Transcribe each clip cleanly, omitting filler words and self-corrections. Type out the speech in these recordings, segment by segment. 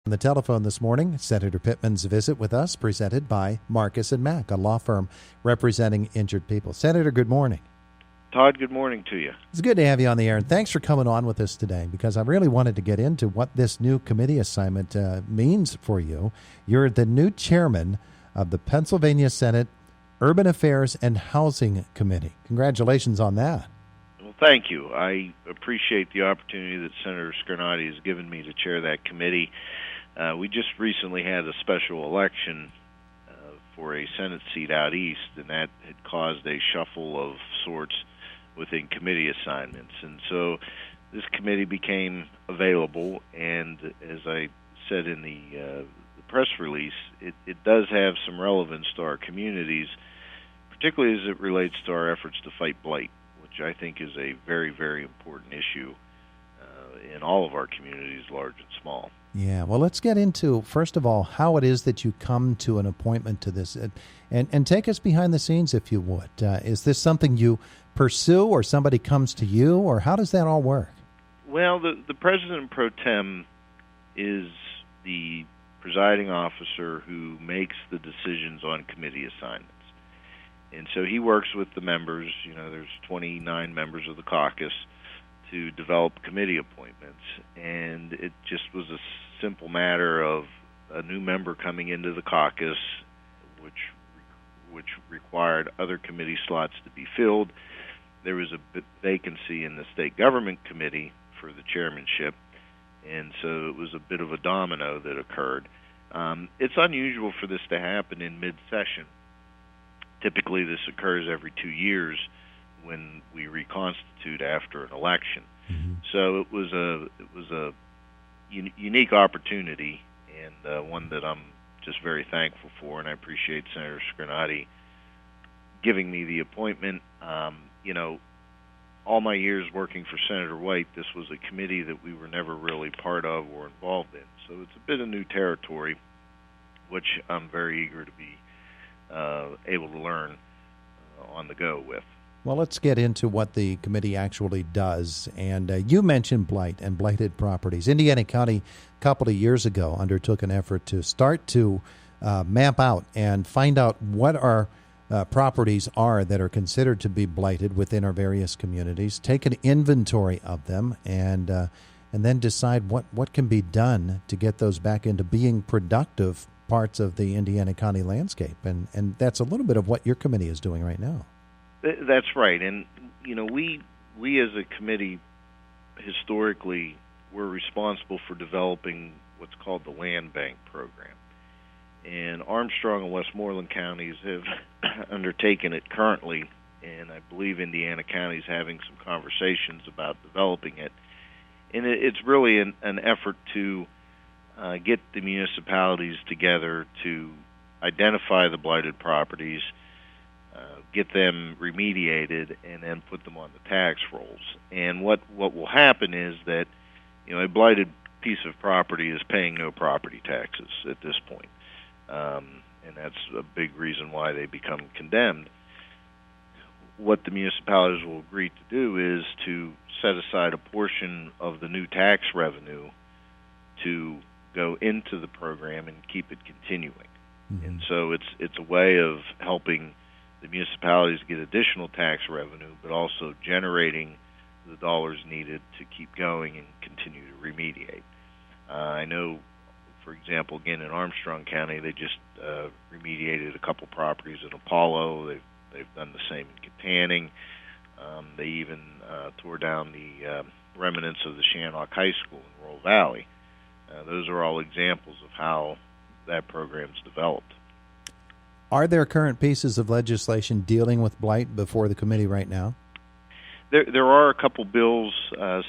On the telephone this morning, Senator Pittman's visit with us, presented by Marcus and Mack, a law firm representing injured people. Senator, good morning. Todd, good morning to you. It's good to have you on the air, and thanks for coming on with us today, because I really wanted to get into what this new committee assignment means for you. You're the new chairman of the Pennsylvania Senate Urban Affairs and Housing Committee. Congratulations on that. Well, thank you. I appreciate the opportunity that Senator Scarnati has given me to chair that committee. We just recently had a special election for a Senate seat out east, and that had caused a shuffle of sorts within committee assignments. And so this committee became available, and as I said in the press release, it does have some relevance to our communities, particularly as it relates to our efforts to fight blight, which I think is a very, very important issue in all of our communities, large and small. Yeah, well, let's get into, first of all, how it is that you come to an appointment to this. And take us behind the scenes, if you would. Is this something you pursue, or somebody comes to you, or how does that all work? Well, the President Pro Tem is the presiding officer who makes the decisions on committee assignments. And so he works with the members, there's 29 members of the caucus, to develop committee appointments. And it just was a simple matter of a new member coming into the caucus, which required other committee slots to be filled. There was a vacancy in the state government committee for the chairmanship, and so it was a bit of a domino that occurred. It's unusual for this to happen in mid-session. Typically, this occurs every 2 years when we reconstitute after an election. Mm-hmm. So it was a unique opportunity, and one that I'm just very thankful for, and I appreciate Senator Scarnati giving me the appointment. All my years working for Senator White, this was a committee that we were never really part of or involved in. So it's a bit of new territory, which I'm very eager to be able to learn on the go with. Well, let's get into what the committee actually does. And you mentioned blight and blighted properties. Indiana County, a couple of years ago, undertook an effort to start to map out and find out what our properties are that are considered to be blighted within our various communities, take an inventory of them, and then decide what can be done to get those back into being productive parts of the Indiana County landscape. And that's a little bit of what your committee is doing right now. That's right. And, we as a committee, historically, were responsible for developing what's called the Land Bank Program. And Armstrong and Westmoreland counties have undertaken it currently, and I believe Indiana County is having some conversations about developing it. And it's really an effort to get the municipalities together to identify the blighted properties, get them remediated, and then put them on the tax rolls. And what will happen is that a blighted piece of property is paying no property taxes at this point. And that's a big reason why they become condemned. What the municipalities will agree to do is to set aside a portion of the new tax revenue to go into the program and keep it continuing. Mm-hmm. And so it's a way of helping the municipalities get additional tax revenue, but also generating the dollars needed to keep going and continue to remediate. I know, for example, again in Armstrong County, they just remediated a couple properties in Apollo. They've done the same in Katanning. They even tore down the remnants of the Shannock High School in Roll Valley. Those are all examples of how that program's developed. Are there current pieces of legislation dealing with blight before the committee right now? There are a couple bills.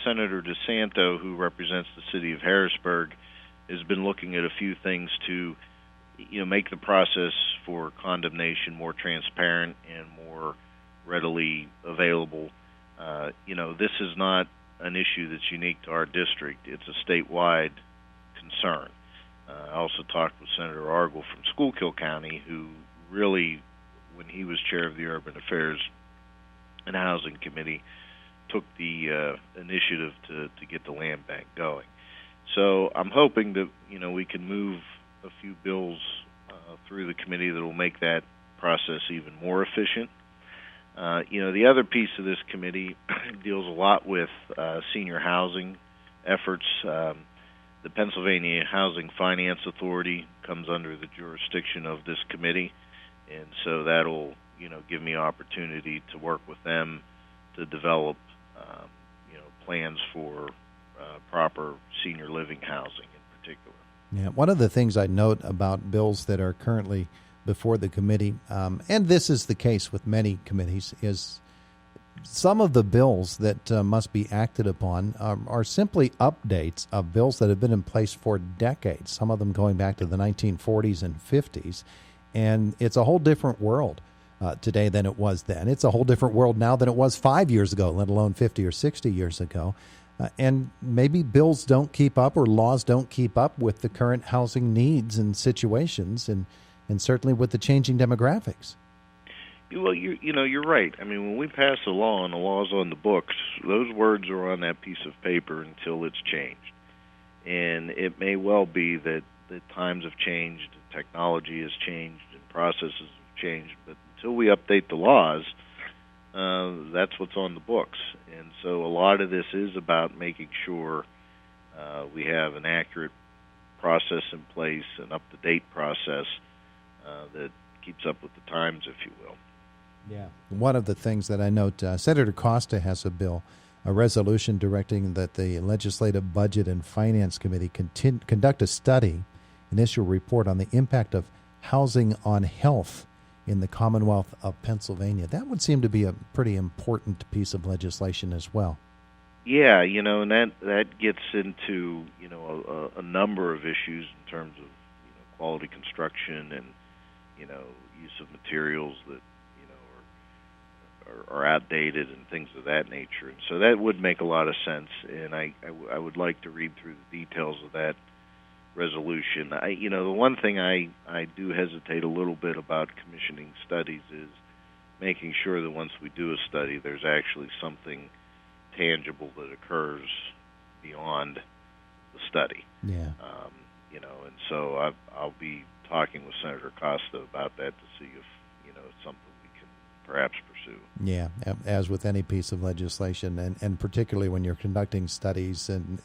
Senator DeSanto, who represents the city of Harrisburg, has been looking at a few things to make the process for condemnation more transparent and more readily available. This is not an issue that's unique to our district. It's a statewide concern. I also talked with Senator Argyle from Schuylkill County, who really, when he was chair of the Urban Affairs and Housing Committee, took the initiative to get the land bank going. So I'm hoping that we can move a few bills through the committee that will make that process even more efficient. The other piece of this committee deals a lot with senior housing efforts. The Pennsylvania Housing Finance Authority comes under the jurisdiction of this committee, and so that'll give me opportunity to work with them to develop plans for proper senior living housing in particular. Yeah, one of the things I note about bills that are currently before the committee, and this is the case with many committees, is some of the bills that must be acted upon are simply updates of bills that have been in place for decades, some of them going back to the 1940s and 50s, and it's a whole different world today than it was then. It's a whole different world now than it was 5 years ago, let alone 50 or 60 years ago. And maybe bills don't keep up or laws don't keep up with the current housing needs and situations, and certainly with the changing demographics. Well, you're right. I mean, when we pass a law and the law's on the books, those words are on that piece of paper until it's changed. And it may well be that the times have changed, technology has changed, and processes have changed, but until we update the laws, that's what's on the books. And so a lot of this is about making sure we have an accurate process in place, an up-to-date process that keeps up with the times, if you will. Yeah. One of the things that I note, Senator Costa has a bill, a resolution directing that the Legislative Budget and Finance Committee conduct a study, initial report on the impact of housing on health in the Commonwealth of Pennsylvania. That would seem to be a pretty important piece of legislation as well. Yeah, and that gets into a number of issues in terms of quality construction and use of materials that are outdated and things of that nature. And so that would make a lot of sense. And I would like to read through the details of that resolution. The one thing I do hesitate a little bit about commissioning studies is making sure that once we do a study, there's actually something tangible that occurs beyond the study. Yeah. And so I'll be talking with Senator Costa about that to see if it's something we can perhaps pursue. Yeah, as with any piece of legislation, and particularly when you're conducting studies, and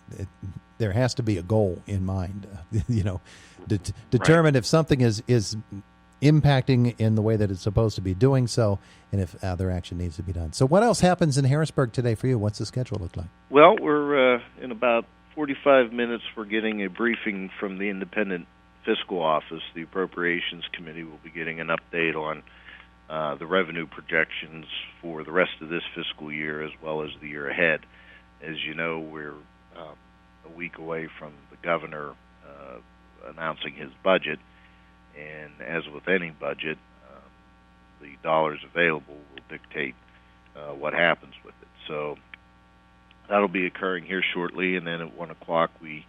there has to be a goal in mind. Determine right. If something is impacting in the way that it's supposed to be doing so, and if other action needs to be done. So what else happens in Harrisburg today for you? What's the schedule look like? Well, we're in about 45 minutes. We're getting a briefing from the Independent Fiscal Office. The Appropriations Committee will be getting an update on the revenue projections for the rest of this fiscal year as well as the year ahead. As you know, we're a week away from the governor announcing his budget, and as with any budget, the dollars available will dictate what happens with it. So that'll be occurring here shortly, and then at 1 o'clock we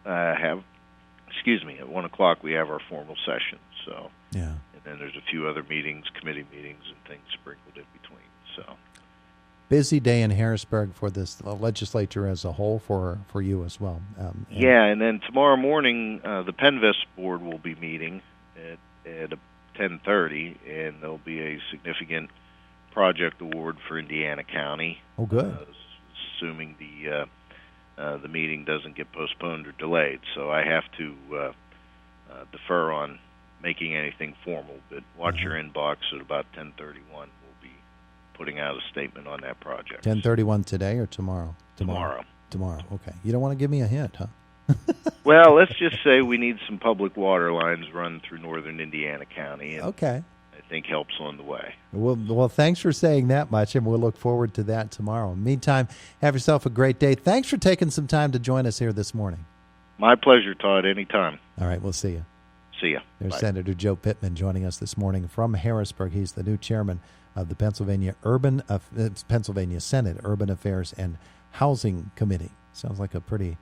have our formal session. So yeah. And then there's a few other meetings, committee meetings, and things sprinkled in between. So busy day in Harrisburg for this legislature as a whole, for you as well. And then tomorrow morning, the Penvest Board will be meeting at 10:30, and there'll be a significant project award for Indiana County. Oh, good. Assuming the meeting doesn't get postponed or delayed. So I have to defer on making anything formal, but watch your inbox at about 10:31. We'll be putting out a statement on that project. 10:31 today or tomorrow? Tomorrow. Okay. You don't want to give me a hint, huh? Well, let's just say we need some public water lines run through northern Indiana County. And okay. I think help's on the way. Well, thanks for saying that much, and we'll look forward to that tomorrow. Meantime, have yourself a great day. Thanks for taking some time to join us here this morning. My pleasure, Todd. Anytime. All right, we'll see you. See ya. There's Bye. Senator Joe Pittman joining us this morning from Harrisburg. He's the new chairman of the Pennsylvania Senate Urban Affairs and Housing Committee. Sounds like a pretty